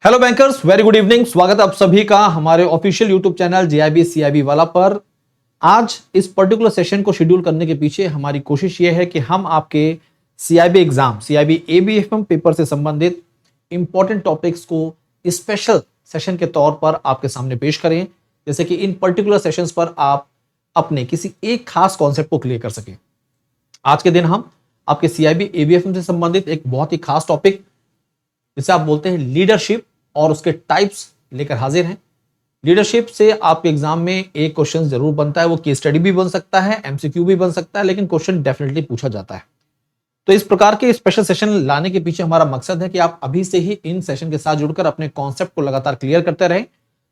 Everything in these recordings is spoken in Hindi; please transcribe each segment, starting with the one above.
Hello bankers, very good evening. स्वागत है आप सभी का हमारे official YouTube channel JIB CIB वाला पर। आज इस पर्टिकुलर सेशन को शेड्यूल करने के पीछे हमारी कोशिश यह है कि हम आपके सीआईबी एग्जाम, सीआईबी एबीएफएम पेपर से संबंधित इंपॉर्टेंट टॉपिक्स को स्पेशल सेशन के तौर पर आपके सामने पेश करें, जैसे कि इन पर्टिकुलर सेशंस पर आप अपने किसी एक खास कॉन्सेप्ट को क्लियर कर सकें। आज के दिन हम आपके सीआईबी एबीएफएम से संबंधित एक बहुत ही खास टॉपिक, जिसे आप बोलते हैं लीडरशिप और उसके टाइप्स, लेकर हाजिर हैं। लीडरशिप से आपके एग्जाम में एक क्वेश्चन जरूर बनता है। वो केस स्टडी भी बन सकता है, एमसीक्यू भी बन सकता है, लेकिन क्वेश्चन डेफिनेटली पूछा जाता है। तो इस प्रकार के स्पेशल सेशन लाने के पीछे हमारा मकसद है कि आप अभी से ही इन सेशन के साथ जुड़कर अपने कॉन्सेप्ट को लगातार क्लियर करते रहें।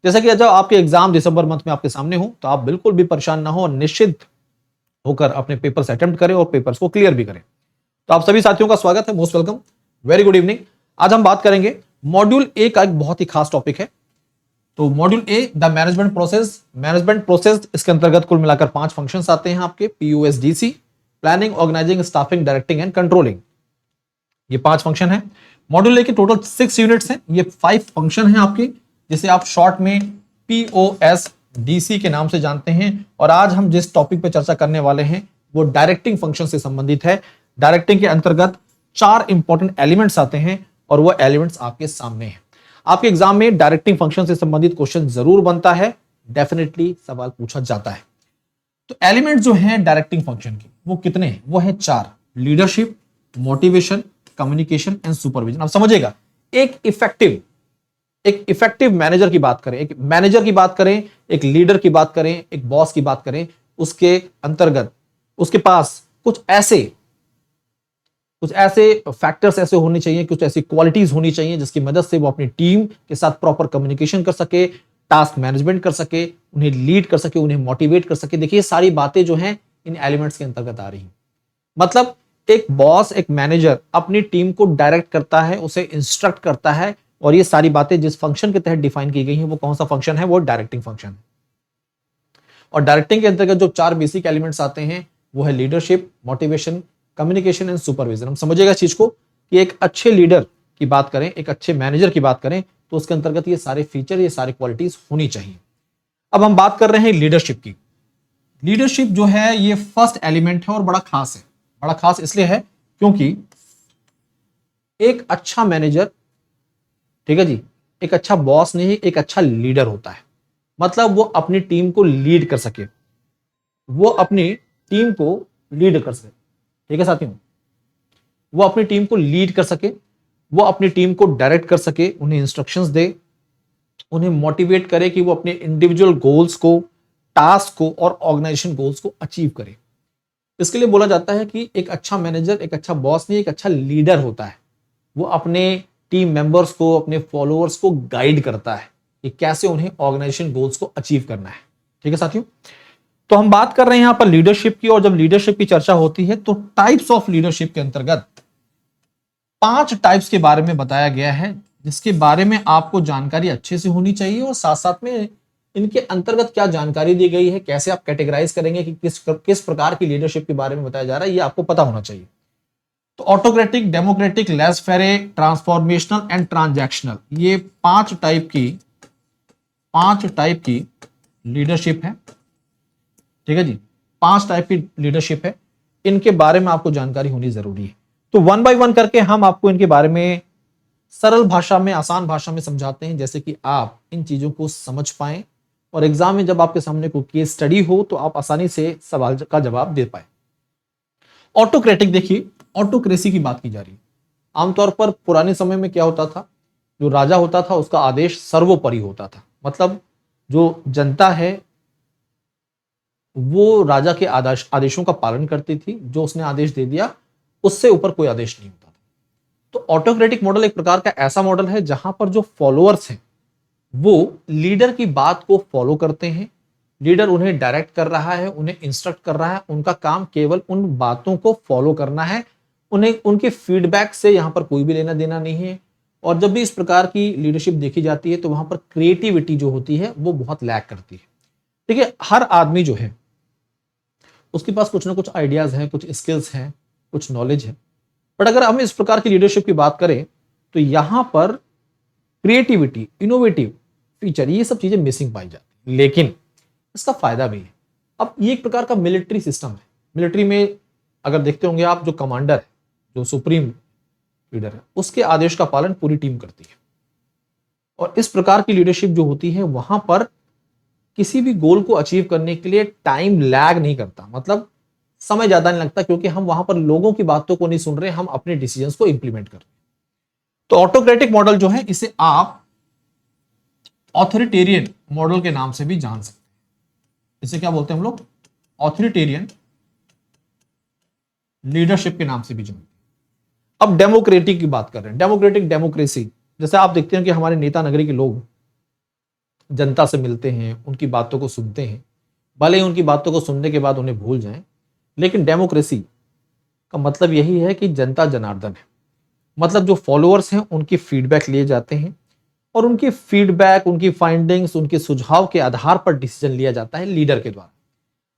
जैसे कि जब आपके एग्जाम दिसंबर मंथ में आपके सामने हो, तो आप बिल्कुल भी परेशान ना हो और निश्चित होकर अपने पेपर्स अटेम्प्ट करें और पेपर्स को क्लियर भी करें। तो आप सभी साथियों का स्वागत है, most welcome, very good evening. आज हम बात करेंगे मॉड्यूल ए का एक बहुत ही खास टॉपिक है। तो module A, the management process. Management process, इसके अंतर्गत कुल मिलाकर 5 फंक्शंस आते हैं आपके। PUSDC, planning, organising, staffing, directing and controlling. ये 5 फंक्शन है। मॉड्यूल ए के टोटल 6 यूनिट्स हैं। ये 5 फंक्शन हैं आपके, जिसे आप शॉर्ट में पीओएसडीसी के नाम से जानते हैं। और आज हम जिस टॉपिक पे चर्चा करने वाले हैं वो डायरेक्टिंग फंक्शन से संबंधित है। डायरेक्टिंग के अंतर्गत 4 इंपॉर्टेंट एलिमेंट्स आते हैं और वो एलिमेंट्स आपके सामने हैं। आपके एग्जाम में डायरेक्टिंग फंक्शन से संबंधित क्वेश्चन जरूर बनता है, डेफिनेटली सवाल पूछा जाता है। तो एलिमेंट जो हैं डायरेक्टिंग फंक्शन के, वो कितने हैं? वो हैं 4। Leadership, motivation, communication and supervision. अब समझिएगा, एक इफेक्टिव मैनेजर की बात करें, एक मैनेजर की बात करें, एक लीडर की बात करें, एक बॉस की बात करें, उसके अंतर्गत उसके पास कुछ ऐसे फैक्टर्स ऐसे होने चाहिए, कुछ ऐसी क्वालिटीज होनी चाहिए जिसकी मदद से वो अपनी टीम के साथ प्रॉपर कम्युनिकेशन कर सके, टास्क मैनेजमेंट कर सके, उन्हें लीड कर सके, उन्हें मोटिवेट कर सके। देखिए, सारी बातें जो हैं इन एलिमेंट्स के अंतर्गत आ रही हैं। मतलब एक बॉस, एक मैनेजर अपनी टीम को डायरेक्ट करता है, उसे इंस्ट्रक्ट करता है, और ये सारी बातें जिस फंक्शन के तहत डिफाइन की गई हैं, वो कौन सा फंक्शन है? वो डायरेक्टिंग फंक्शन है। और डायरेक्टिंग के अंतर्गत जो 4 बेसिक एलिमेंट्स आते हैं वो है leadership, motivation, communication and supervision. हम समझिएगा इस चीज को कि एक अच्छे लीडर की बात करें, एक अच्छे मैनेजर की बात करें, तो उसके अंतर्गत ये सारे फीचर, ये सारी क्वालिटीज होनी चाहिए। अब हम बात कर रहे हैं लीडरशिप की। लीडरशिप जो है ये फर्स्ट एलिमेंट है और बड़ा खास है। बड़ा खास इसलिए है क्योंकि एक अच्छा मैनेजर, ठीक है जी, एक अच्छा बॉस नहीं, एक अच्छा लीडर होता है। मतलब वो अपनी टीम को लीड कर सके, वो अपनी टीम को लीड कर सके, ठीक है साथियों, वो अपनी टीम को लीड कर सके, वो अपनी टीम को डायरेक्ट कर सके, उन्हें इंस्ट्रक्शंस दे, उन्हें मोटिवेट करे कि वो अपने इंडिविजुअल गोल्स को, टास्क को और ऑर्गेनाइजेशन गोल्स को अचीव करे। इसके लिए बोला जाता है कि एक अच्छा मैनेजर, एक अच्छा बॉस नहीं, एक अच्छा लीडर होता है। वो अपने टीम मेंबर्स को, अपने फॉलोअर्स को गाइड करता है कि कैसे उन्हें ऑर्गेनाइजेशन गोल्स को अचीव करना है। ठीक है साथियों, तो हम बात कर रहे हैं यहां पर लीडरशिप की। और जब लीडरशिप की चर्चा होती है तो टाइप्स ऑफ लीडरशिप के अंतर्गत 5 टाइप्स के बारे में बताया गया है, जिसके बारे में आपको जानकारी अच्छे से होनी चाहिए। और साथ साथ में इनके अंतर्गत क्या जानकारी दी गई है, कैसे आप कैटेगराइज करेंगे कि किस प्रकार की लीडरशिप के बारे में बताया जा रहा है, ये आपको पता होना चाहिए। तो ऑटोक्रेटिक, डेमोक्रेटिक, लेस फेरे, ट्रांसफॉर्मेशनल एंड ट्रांजैक्शनल, ये 5 टाइप की लीडरशिप है। ठीक है जी, 5 टाइप की लीडरशिप है। इनके बारे में आपको जानकारी होनी जरूरी है। तो 1 बाय 1 करके हम आपको इनके बारे में सरल भाषा में, आसान भाषा में समझाते हैं, जैसे कि आप इन चीजों को समझ पाएं और एग्जाम में जब आपके सामने कोई केस स्टडी हो तो आप आसानी से सवाल का जवाब दे पाए। ऑटोक्रेटिक, देखिए ऑटोक्रेसी की बात की जा रही है। आमतौर पर पुराने समय में क्या होता था, जो राजा होता था उसका आदेश सर्वोपरि होता था। मतलब जो जनता है वो राजा के आदेशों का पालन करती थी। जो उसने आदेश दे दिया उससे ऊपर कोई आदेश नहीं होता था। तो ऑटोक्रेटिक मॉडल एक प्रकार का ऐसा मॉडल है जहां पर जो फॉलोअर्स हैं वो लीडर की बात को फॉलो करते हैं। लीडर उन्हें डायरेक्ट कर रहा है, उन्हें इंस्ट्रक्ट कर रहा है, उनका काम केवल उन बातों को फॉलो करना है। उन्हें उनके फीडबैक से यहां पर कोई भी लेना देना नहीं है। और जब भी इस प्रकार की लीडरशिप देखी जाती है तो वहां पर क्रिएटिविटी जो होती है वो बहुत लैक करती है। ठीक है, हर आदमी जो है उसके पास कुछ ना कुछ आइडियाज हैं, कुछ स्किल्स हैं, कुछ नॉलेज है। बट अगर हम इस प्रकार की लीडरशिप की बात करें तो यहां पर क्रिएटिविटी, इनोवेटिव फीचर, ये सब चीजें मिसिंग पाई जाती है। लेकिन इसका फायदा भी है। अब ये एक प्रकार का मिलिट्री सिस्टम है। मिलिट्री में अगर देखते होंगे आप, जो कमांडर है, जो सुप्रीम लीडर है, उसके आदेश का पालन पूरी टीम करती है। और इस प्रकार की लीडरशिप जो होती है, वहां पर किसी भी गोल को अचीव करने के लिए टाइम लैग नहीं करता, मतलब समय ज्यादा नहीं लगता, क्योंकि हम वहां पर लोगों की बातों को नहीं सुन रहे, हम अपने डिसीजंस को इंप्लीमेंट कर रहे हैं। तो ऑटोक्रेटिक मॉडल जो है, इसे आप ऑथोरिटेरियन मॉडल के नाम से भी जान सकते हैं। इसे क्या बोलते हैं हम लोग? ऑथोरिटेरियन लीडरशिप के नाम से भी जानते हैं। अब डेमोक्रेटिक की बात कर रहे हैं, डेमोक्रेटिक, डेमोक्रेसी। जैसे आप देखते हैं कि हमारे नेता नगरी के लोग जनता से मिलते हैं, उनकी बातों को सुनते हैं, भले ही उनकी बातों को सुनने के बाद उन्हें भूल जाएं, लेकिन डेमोक्रेसी का मतलब यही है कि जनता जनार्दन है। मतलब जो फॉलोअर्स हैं उनकी फीडबैक लिए जाते हैं, और उनकी फीडबैक, उनकी फाइंडिंग्स, उनके सुझाव के आधार पर डिसीजन लिया जाता है लीडर के द्वारा।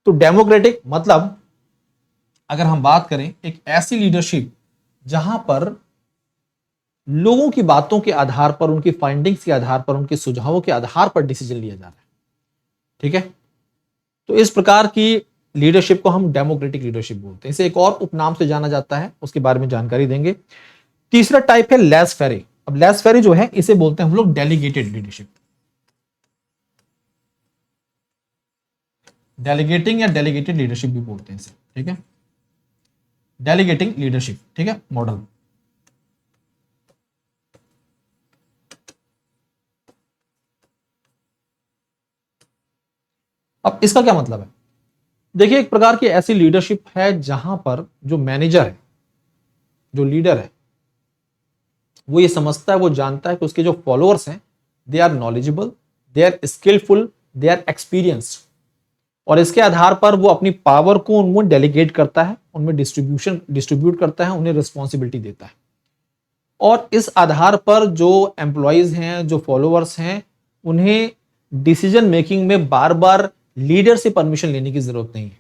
तो डेमोक्रेटिक मतलब, अगर हम बात करें, एक ऐसी लीडरशिप जहां पर लोगों की बातों के आधार पर, उनकी फाइंडिंग्स के आधार पर, उनके सुझावों के आधार पर डिसीजन लिया जा रहा है। ठीक है, तो इस प्रकार की लीडरशिप को हम डेमोक्रेटिक लीडरशिप बोलते हैं। इसे एक और उपनाम से जाना जाता है, उसके बारे में जानकारी देंगे। तीसरा टाइप है लेस फेरे। अब लेस फेरे जो है, इसे बोलते हैं हम लोग डेलीगेटेड लीडरशिप। डेलीगेटिंग या डेलीगेटेड लीडरशिप भी बोलते हैं इसे। ठीक है, डेलीगेटिंग लीडरशिप, ठीक है, मॉडल। अब इसका क्या मतलब है? देखिए, एक प्रकार की ऐसी लीडरशिप है जहां पर जो मैनेजर है, जो लीडर है, वो ये समझता है, वो जानता है कि उसके जो फॉलोअर्स हैं, they are knowledgeable, they are skilful, they are experienced, और इसके आधार पर वो अपनी पावर को उनमें डेलीगेट करता है, उनमें डिस्ट्रीब्यूट करता है, उन्हें रिस्पॉन्सिबिलिटी देता है। और इस आधार पर जो एम्प्लॉयज हैं, जो फॉलोअर्स हैं, उन्हें डिसीजन मेकिंग में बार बार लीडर से परमिशन लेने की जरूरत नहीं है।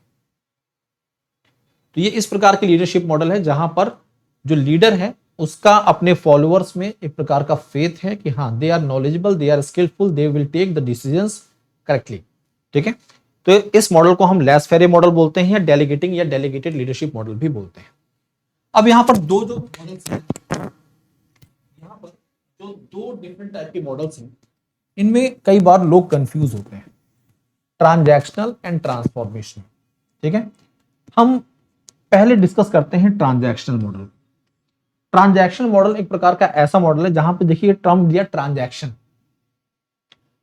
तो ये इस प्रकार की लीडरशिप मॉडल है जहां पर जो लीडर है, उसका अपने फॉलोअर्स में एक प्रकार का फेथ है कि हाँ, they are knowledgeable, they are skilful, they will take the decisions correctly. ठीक है, तो इस मॉडल को हम लेस फेरे मॉडल बोलते हैं, या डेलीगेटिंग या डेलीगेटेड लीडरशिप मॉडल भी बोलते हैं। अब यहां पर दो जो मॉडल्स हैं, यहां पर जो दो डिफरेंट टाइप के मॉडल्स हैं, इनमें कई बार लोग कंफ्यूज होते हैं, ट्रांजैक्शनल एंड ट्रांसफॉर्मेशनल। ठीक है, हम पहले डिस्कस करते हैं ट्रांजैक्शनल मॉडल। ट्रांजैक्शनल मॉडल एक प्रकार का ऐसा मॉडल है जहां पे देखिए टर्म दिया ट्रांजैक्शन।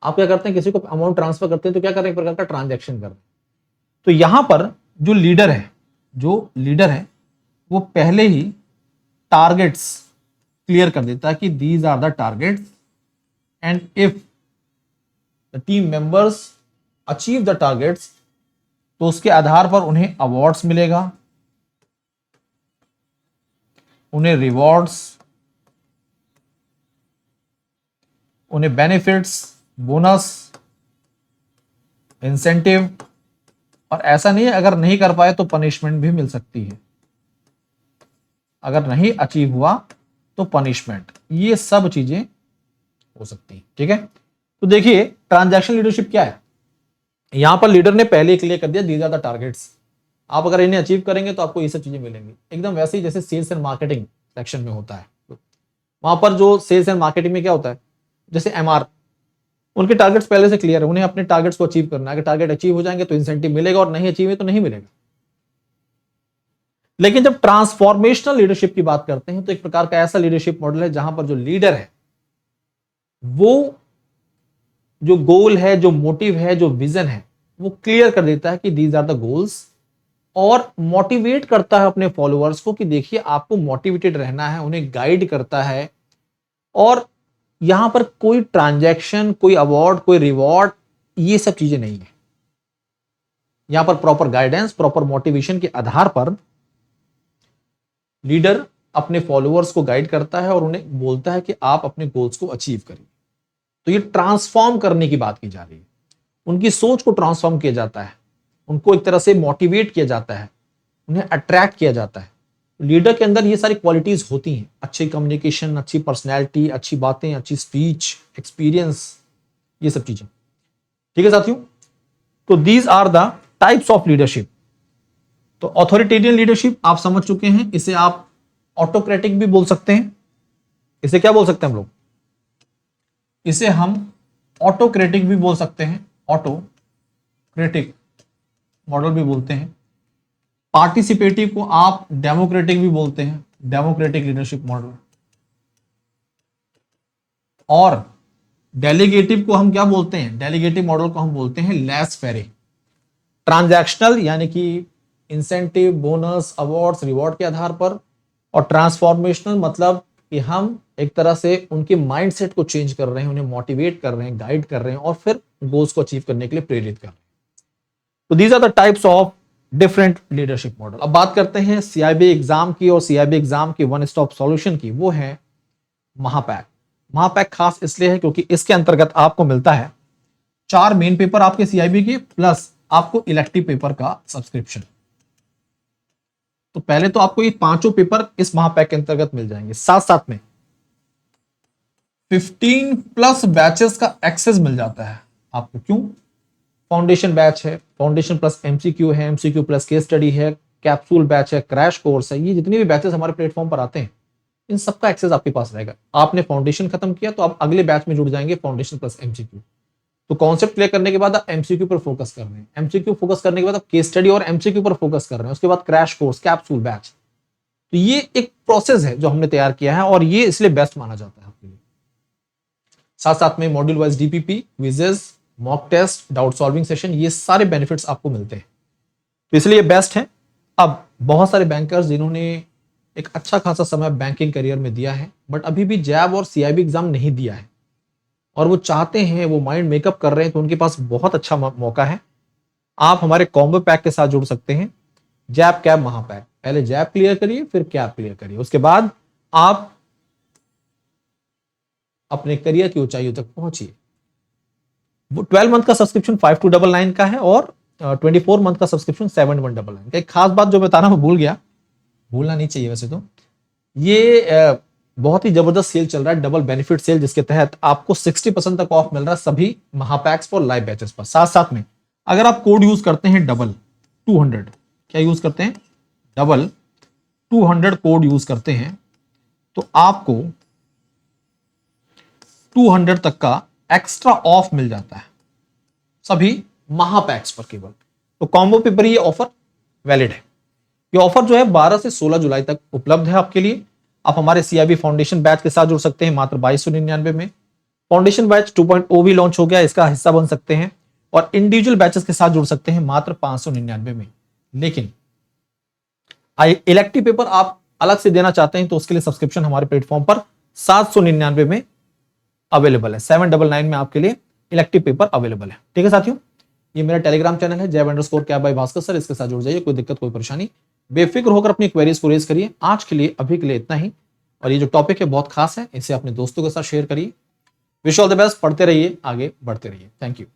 आप क्या करते हैं, किसी को अमाउंट ट्रांसफर करते हैं तो क्या कर रहे हैं, एक प्रकार का ट्रांजैक्शन कर रहे हैं। तो यहां पर जो लीडर है, वो पहले ही टारगेट्स क्लियर कर देता है कि these are the targets, and if the team members achieve the targets, तो उसके आधार पर उन्हें अवार्ड्स मिलेगा, उन्हें रिवॉर्ड्स, उन्हें बेनिफिट्स, बोनस, इंसेंटिव, और ऐसा नहीं है अगर नहीं कर पाए तो पनिशमेंट भी मिल सकती है। अगर नहीं अचीव हुआ तो पनिशमेंट, ये सब चीजें हो सकती है। ठीक है, तो देखिए ट्रांजैक्शन लीडरशिप क्या है। यहां पर लीडर ने पहले क्लियर कर दिया, दीज आर द टारगेट्स, आप अगर इन्हें अचीव करेंगे तो आपको ये सब चीजें मिलेंगी। एकदम वैसे ही जैसे सेल्स एंड मार्केटिंग सेक्शन में होता है, वहां पर जो सेल्स एंड मार्केटिंग में क्या होता है, जैसे एमआर, उनके टारगेट्स पहले से क्लियर है, उन्हें अपने टारगेट्स को अचीव करना है। अगर टारगेट अचीव हो जाएंगे तो इंसेंटिव मिलेगा, और नहीं अचीव है तो नहीं मिलेगा। लेकिन जब ट्रांसफॉर्मेशनल लीडरशिप की बात करते हैं, तो एक प्रकार का ऐसा लीडरशिप मॉडल है जहां पर जो लीडर है, वो जो गोल है, जो मोटिव है, जो विजन है, वो क्लियर कर देता है कि दीज आर द गोल्स, और मोटिवेट करता है अपने फॉलोअर्स को कि देखिए आपको मोटिवेटेड रहना है, उन्हें गाइड करता है। और यहां पर कोई ट्रांजैक्शन, कोई अवार्ड, कोई रिवॉर्ड, ये सब चीजें नहीं है। यहां पर प्रॉपर गाइडेंस, प्रॉपर मोटिवेशन के आधार पर लीडर अपने फॉलोअर्स को गाइड करता है और उन्हें बोलता है कि आप अपने गोल्स को अचीव करिए। तो ये ट्रांसफॉर्म करने की बात की जा रही है, उनकी सोच को ट्रांसफॉर्म किया जाता है, उनको एक तरह से मोटिवेट किया जाता है, उन्हें अट्रैक्ट किया जाता है। लीडर के अंदर ये सारी क्वालिटीज होती हैं, अच्छी कम्युनिकेशन, अच्छी पर्सनैलिटी, अच्छी बातें, अच्छी स्पीच, एक्सपीरियंस, ये सब चीजें। ठीक है साथियों, तो these are the types of leadership. तो ऑथोरिटेरियन लीडरशिप आप समझ चुके हैं, इसे आप ऑटोक्रेटिक भी बोल सकते हैं। इसे क्या बोल सकते हैं हम लोग? इसे हम ऑटोक्रेटिक भी बोल सकते हैं, ऑटोक्रेटिक मॉडल भी बोलते हैं। पार्टिसिपेटिव को आप डेमोक्रेटिक भी बोलते हैं, डेमोक्रेटिक लीडरशिप मॉडल। और डेलीगेटिव को हम क्या बोलते हैं? डेलीगेटिव मॉडल को हम बोलते हैं लेस फेरे। ट्रांजैक्शनल यानी कि इंसेंटिव, बोनस, अवार्ड्स, रिवॉर्ड के आधार पर। और ट्रांसफॉर्मेशनल मतलब कि हम एक तरह से उनके माइंडसेट को चेंज कर रहे हैं, उन्हें मोटिवेट कर रहे हैं, गाइड कर रहे हैं और फिर गोल्स को अचीव करने के लिए प्रेरित कर रहे हैं। तो these are the types of different leadership model. अब बात करते हैं सीआईबी एग्जाम की, और सीआईबी एग्जाम की वन स्टॉप सॉल्यूशन की, वो है महापैक। महापैक खास इसलिए है क्योंकि इसके अंतर्गत आपको मिलता है 4 मेन पेपर आपके सीआईबी के, प्लस आपको इलेक्टिव पेपर का सब्सक्रिप्शन। तो पहले तो आपको ये 5 पेपर इस महापैक के अंतर्गत मिल जाएंगे, साथ साथ में 15+ बैचेस का एक्सेस मिल जाता है आपको। क्यों? फाउंडेशन बैच है, फाउंडेशन प्लस एमसीक्यू है, एमसीक्यू प्लस केस स्टडी है, कैप्सूल बैच है, क्रैश कोर्स है। ये जितने भी बैचेस हमारे प्लेटफॉर्म पर आते हैं, इन सबका एक्सेस आपके पास रहेगा। आपने फाउंडेशन खत्म किया तो आप अगले बैच में जुड़ जाएंगे, फाउंडेशन प्लस एमसीक्यू। तो कॉन्सेप्ट क्लियर करने के बाद आप एमसीक्यू पर फोकस कर रहे हैं, एमसीक्यू फोकस करने के बाद आप केस स्टडी और एमसीक्यू पर फोकस कर रहे हैं, उसके बाद क्रैश कोर्स, कैप्सूल बैच। तो ये एक प्रोसेस है जो हमने तैयार किया है और ये इसलिए बेस्ट माना जाता है आपके लिए। साथ साथ में module wise DPP, quizzes, mock test, doubt solving session, ये सारे बेनिफिट्स आपको मिलते हैं, तो इसलिए बेस्ट है। अब बहुत सारे बैंकर्स जिन्होंने एक अच्छा खासा समय बैंकिंग करियर में दिया है बट अभी भी जैब और सीआईबी एग्जाम नहीं दिया है और वो चाहते हैं, वो माइंड मेकअप कर रहे हैं, तो उनके पास बहुत अच्छा मौका है। आप हमारे कॉम्बो पैक के साथ जुड़ सकते हैं, जैब कैब महापैक। पहले जैब क्लियर करिए, फिर कैब क्लियर करिए, उसके बाद आप अपने करियर की ऊंचाइयों तक पहुंचिए। 12 मंथ का सब्सक्रिप्शन 5299 का है और 24 मंथ का सब्सक्रिप्शन 7199 का। एक खास बात जो बताना मैं भूल गया, भूलना नहीं चाहिए वैसे तो, ये बहुत ही जबरदस्त सेल चल रहा है, डबल बेनिफिट सेल, जिसके तहत आपको 60% तक ऑफ मिल रहा है सभी महापैक्स फॉर लाइव बैचेस पर। साथ साथ में अगर आप कोड यूज करते हैं डबल 200, क्या यूज करते हैं? डबल 200 कोड यूज करते हैं तो आपको 200 तक का एक्स्ट्रा ऑफ मिल जाता है सभी महापैक्स पर केवल। तो कॉम्बो पे पर ये ऑफर वैलिड है। ये ऑफर जो है 12 से 16 जुलाई तक उपलब्ध है आपके लिए। आप हमारे सीआईबी फाउंडेशन बैच के साथ जुड़ सकते हैं मात्र 2299 में। फाउंडेशन बैच 2.0 भी लॉन्च हो गया, इसका हिस्सा बन सकते हैं और इंडिविजुअल बैचेस के साथ जुड़ सकते हैं मात्र 599 में। लेकिन इलेक्टिव पेपर आप अलग से देना चाहते हैं तो उसके लिए सब्सक्रिप्शन हमारे प्लेटफॉर्म पर 799 में अवेलेबल है। 799 में आपके लिए इलेक्टिव पेपर अवेलेबल है। ठीक है साथियों, ये मेरा टेलीग्राम चैनल है जैब_कैब बाय भास्कर सर, इसके साथ जुड़ जाइए। कोई दिक्कत, कोई परेशानी, बेफिक्र होकर अपनी क्वेरीज को रेज करिए। आज के लिए, अभी के लिए इतना ही। और ये जो टॉपिक है बहुत खास है, इसे अपने दोस्तों के साथ शेयर करिए। विश ऑल द बेस्ट, पढ़ते रहिए, आगे बढ़ते रहिए। Thank you.